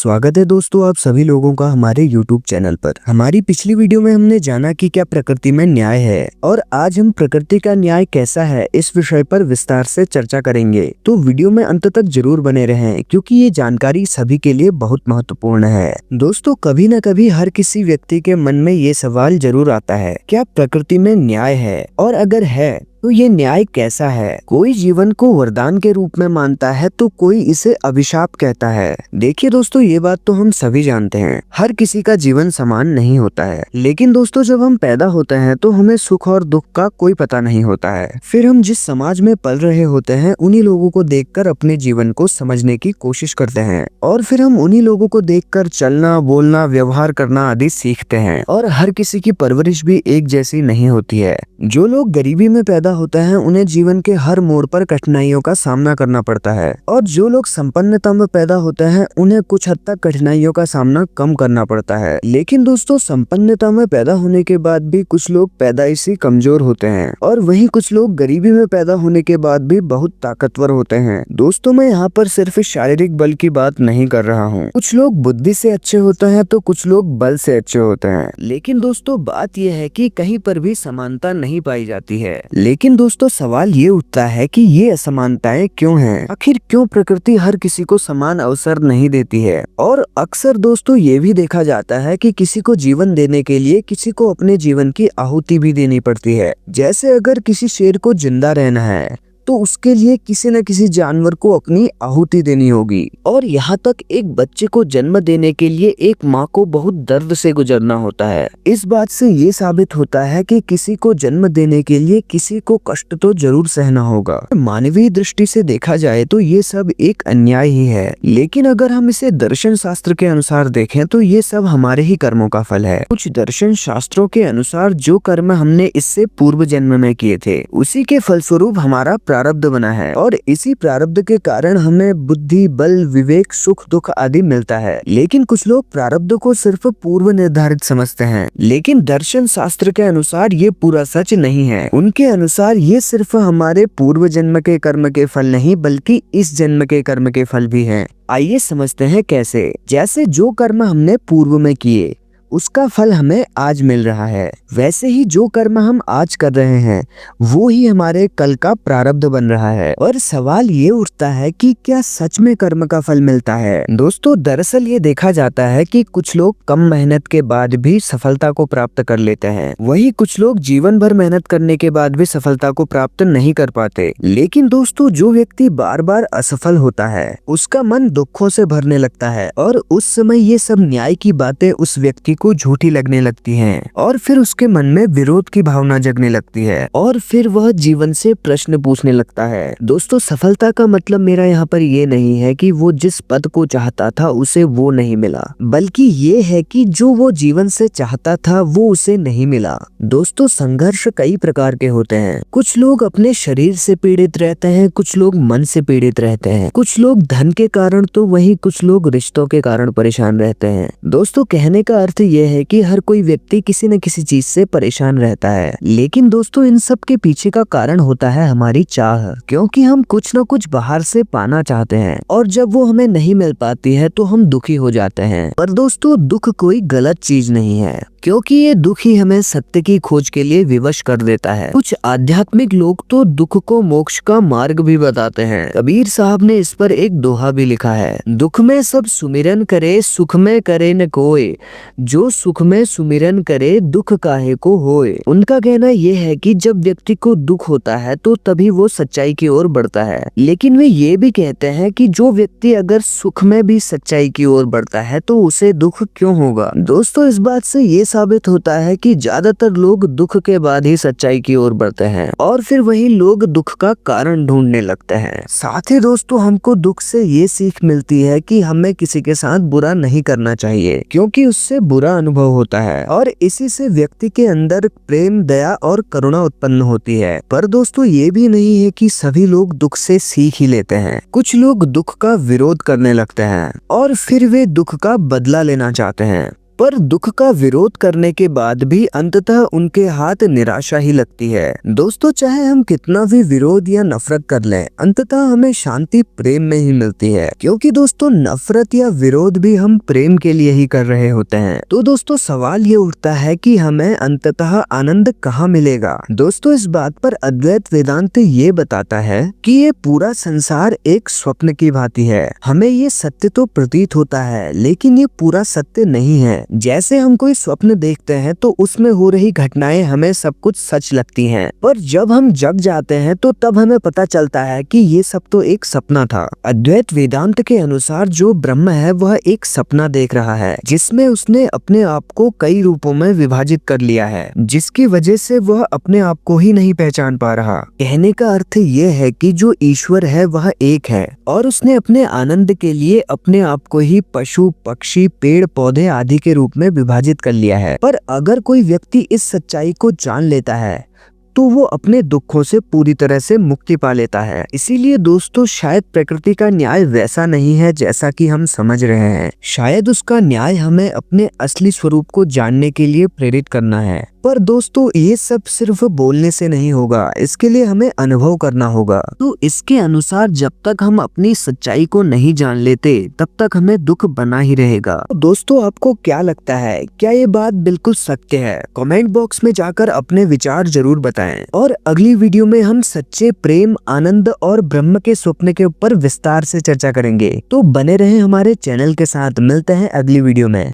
स्वागत है दोस्तों आप सभी लोगों का हमारे YouTube चैनल पर। हमारी पिछली वीडियो में हमने जाना कि क्या प्रकृति में न्याय है और आज हम प्रकृति का न्याय कैसा है इस विषय पर विस्तार से चर्चा करेंगे। तो वीडियो में अंत तक जरूर बने रहें क्योंकि ये जानकारी सभी के लिए बहुत महत्वपूर्ण है। दोस्तों कभी न कभी हर किसी व्यक्ति के मन में ये सवाल जरूर आता है, क्या प्रकृति में न्याय है और अगर है तो ये न्याय कैसा है। कोई जीवन को वरदान के रूप में मानता है तो कोई इसे अभिशाप कहता है। देखिए दोस्तों ये बात तो हम सभी जानते हैं, हर किसी का जीवन समान नहीं होता है। लेकिन दोस्तों जब हम पैदा होते हैं तो हमें सुख और दुख का कोई पता नहीं होता है। फिर हम जिस समाज में पल रहे होते हैं उन्हीं लोगों को देखकर अपने जीवन को समझने की कोशिश करते हैं और फिर हम उन्हीं लोगों को देखकर चलना, बोलना, व्यवहार करना आदि सीखते हैं। और हर किसी की परवरिश भी एक जैसी नहीं होती है। जो लोग गरीबी में पैदा होते हैं उन्हें जीवन के हर मोड़ पर कठिनाइयों का सामना करना पड़ता है और जो लोग संपन्नता में पैदा होते हैं उन्हें कुछ हद तक कठिनाइयों का सामना कम करना पड़ता है। लेकिन दोस्तों संपन्नता में पैदा होने के बाद भी कुछ लोग पैदाइशी कमजोर होते हैं और वहीं कुछ लोग गरीबी में पैदा होने के बाद भी बहुत ताकतवर होते हैं। दोस्तों मैं यहाँ पर सिर्फ शारीरिक बल की बात नहीं कर रहा हूँ। कुछ लोग बुद्धि से अच्छे होते हैं तो कुछ लोग बल से अच्छे होते हैं। लेकिन दोस्तों बात यह है कि कहीं पर भी समानता नहीं पाई जाती है। लेकिन दोस्तों सवाल ये उठता है कि ये असमानताएं क्यों हैं? आखिर क्यों प्रकृति हर किसी को समान अवसर नहीं देती है? और अक्सर दोस्तों ये भी देखा जाता है कि किसी को जीवन देने के लिए किसी को अपने जीवन की आहुति भी देनी पड़ती है। जैसे अगर किसी शेर को जिंदा रहना है तो उसके लिए किसी न किसी जानवर को अपनी आहुति देनी होगी। और यहाँ तक एक बच्चे को जन्म देने के लिए एक माँ को बहुत दर्द से गुजरना होता है। इस बात से ये साबित होता है कि किसी को जन्म देने के लिए किसी को कष्ट तो जरूर सहना होगा। मानवीय दृष्टि से देखा जाए तो ये सब एक अन्याय ही है। लेकिन अगर हम इसे दर्शन शास्त्र के अनुसार देखें तो ये सब हमारे ही कर्मों का फल है। कुछ दर्शन शास्त्रों के अनुसार जो कर्म हमने इससे पूर्व जन्म में किए थे उसी के फलस्वरूप हमारा प्रारब्ध बना है और इसी प्रारब्ध के कारण हमें बुद्धि, बल, विवेक, सुख, दुख आदि मिलता है। लेकिन कुछ लोग प्रारब्ध को सिर्फ पूर्व निर्धारित समझते हैं। लेकिन दर्शन शास्त्र के अनुसार ये पूरा सच नहीं है। उनके अनुसार ये सिर्फ हमारे पूर्व जन्म के कर्म के फल नहीं बल्कि इस जन्म के कर्म के फल भी हैं। आइए समझते हैं कैसे। जैसे जो कर्म हमने पूर्व में किए उसका फल हमें आज मिल रहा है, वैसे ही जो कर्म हम आज कर रहे हैं वो ही हमारे कल का प्रारब्ध बन रहा है। और सवाल ये उठता है कि क्या सच में कर्म का फल मिलता है? दोस्तों दरअसल ये देखा जाता है कि कुछ लोग कम मेहनत के बाद भी सफलता को प्राप्त कर लेते हैं, वही कुछ लोग जीवन भर मेहनत करने के बाद भी सफलता को प्राप्त नहीं कर पाते। लेकिन दोस्तों जो व्यक्ति बार बार असफल होता है उसका मन दुखों से भरने लगता है और उस समय ये सब न्याय की बातें उस व्यक्ति को झूठी लगने लगती हैं और फिर उसके मन में विरोध की भावना जगने लगती है और फिर वह जीवन से प्रश्न पूछने लगता है। दोस्तों सफलता का मतलब मेरा यहाँ पर ये नहीं है कि वो जिस पद को चाहता था उसे वो नहीं मिला, बल्कि ये है कि जो वो जीवन से चाहता था वो उसे नहीं मिला। दोस्तों संघर्ष कई प्रकार के होते हैं। कुछ लोग अपने शरीर से पीड़ित रहते हैं, कुछ लोग मन से पीड़ित रहते हैं, कुछ लोग धन के कारण तो वहीं कुछ लोग रिश्तों के कारण परेशान रहते हैं। दोस्तों कहने का अर्थ यह है कि हर कोई व्यक्ति किसी न किसी चीज से परेशान रहता है। लेकिन दोस्तों इन सब के पीछे का कारण होता है हमारी चाह, क्योंकि हम कुछ न कुछ बाहर से पाना चाहते हैं और जब वो हमें नहीं मिल पाती है तो हम दुखी हो जाते हैं। पर दोस्तों दुख कोई गलत चीज नहीं है, क्योंकि ये दुख ही हमें सत्य की खोज के लिए विवश कर देता है। कुछ आध्यात्मिक लोग तो दुख को मोक्ष का मार्ग भी बताते हैं। कबीर साहब ने इस पर एक दोहा भी लिखा है, दुख में सब सुमिरन करे सुख में करे न कोय, जो सुख में सुमिरन करे दुख काहे को होए। उनका कहना यह है कि जब व्यक्ति को दुख होता है तो तभी वो सच्चाई की ओर बढ़ता है। लेकिन वे ये भी कहते हैं कि जो व्यक्ति अगर सुख में भी सच्चाई की ओर बढ़ता है तो उसे दुख क्यों होगा। दोस्तों इस बात से ये साबित होता है कि ज्यादातर लोग दुख के बाद ही सच्चाई की ओर बढ़ते हैं और फिर वही लोग दुख का कारण ढूंढने लगते हैं। साथ ही दोस्तों हमको दुख से ये सीख मिलती है कि हमें किसी के साथ बुरा नहीं करना चाहिए, क्योंकि उससे बुरा अनुभव होता है और इसी से व्यक्ति के अंदर प्रेम, दया और करुणा उत्पन्न होती है। पर दोस्तों ये भी नहीं है कि सभी लोग दुख से सीख ही लेते हैं। कुछ लोग दुख का विरोध करने लगते हैं और फिर वे दुख का बदला लेना चाहते हैं। पर दुख का विरोध करने के बाद भी अंततः उनके हाथ निराशा ही लगती है। दोस्तों, चाहे हम कितना भी विरोध या नफरत कर लें, अंततः हमें शांति प्रेम में ही मिलती है, क्योंकि दोस्तों नफरत या विरोध भी हम प्रेम के लिए ही कर रहे होते हैं। तो दोस्तों सवाल ये उठता है कि हमें अंततः आनंद कहाँ मिलेगा। दोस्तों, इस बात पर अद्वैत वेदांत ये बताता है कि ये पूरा संसार एक स्वप्न की भांति है। हमें ये सत्य तो प्रतीत होता है, लेकिन ये पूरा सत्य नहीं है। जैसे हम कोई स्वप्न देखते हैं तो उसमें हो रही घटनाएं हमें सब कुछ सच लगती हैं, पर जब हम जग जाते हैं तो तब हमें पता चलता है कि ये सब तो एक सपना था। अद्वैत वेदांत के अनुसार जो ब्रह्म है वह एक सपना देख रहा है, जिसमें उसने अपने आप को कई रूपों में विभाजित कर लिया है, जिसकी वजह से वह अपने आप को ही नहीं पहचान पा रहा। कहने का अर्थ ये है कि जो ईश्वर है वह एक है और उसने अपने आनंद के लिए अपने आप को ही पशु, पक्षी, पेड़ पौधे आदि के रूप में विभाजित कर लिया है। पर अगर कोई व्यक्ति इस सच्चाई को जान लेता है तो वो अपने दुखों से पूरी तरह से मुक्ति पा लेता है। इसीलिए दोस्तों शायद प्रकृति का न्याय वैसा नहीं है जैसा कि हम समझ रहे हैं। शायद उसका न्याय हमें अपने असली स्वरूप को जानने के लिए प्रेरित करना है। पर दोस्तों ये सब सिर्फ बोलने से नहीं होगा, इसके लिए हमें अनुभव करना होगा। तो इसके अनुसार जब तक हम अपनी सच्चाई को नहीं जान लेते तब तक हमें दुख बना ही रहेगा। तो दोस्तों आपको क्या लगता है, क्या ये बात बिल्कुल सत्य है? कमेंट बॉक्स में जाकर अपने विचार जरूर बताएं। और अगली वीडियो में हम सच्चे प्रेम, आनंद और ब्रह्म के स्वप्न के ऊपर विस्तार से चर्चा करेंगे। तो बने रहें हमारे चैनल के साथ। मिलते हैं अगली वीडियो में।